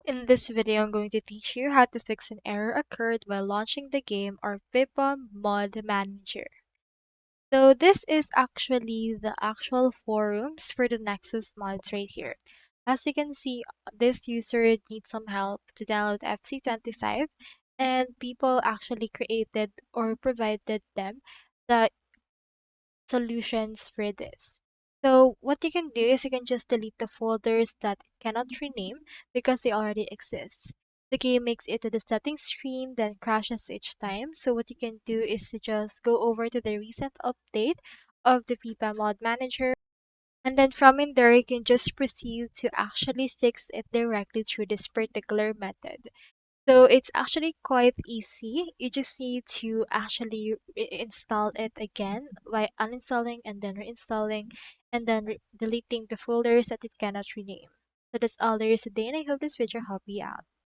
In this video, I'm going to teach you how to fix an error occurred while launching the game or FIFA Mod Manager. So this is actually the actual forums for the Nexus mods right here. As you can see, this user needs some help to download FC25 and people actually created or provided them the solutions for this. So what you can do is you can just delete the folders that it cannot rename because they already exist. The game makes it to the settings screen, then crashes each time. So what you can do is to just go over to the recent update of the FIFA Mod Manager. And then from in there, you can just proceed to actually fix it directly through this particular method. So it's actually quite easy. You just need to actually install it again by uninstalling and then reinstalling and then deleting the folders that it cannot rename. So that's all there is today, and I hope this video helped you out.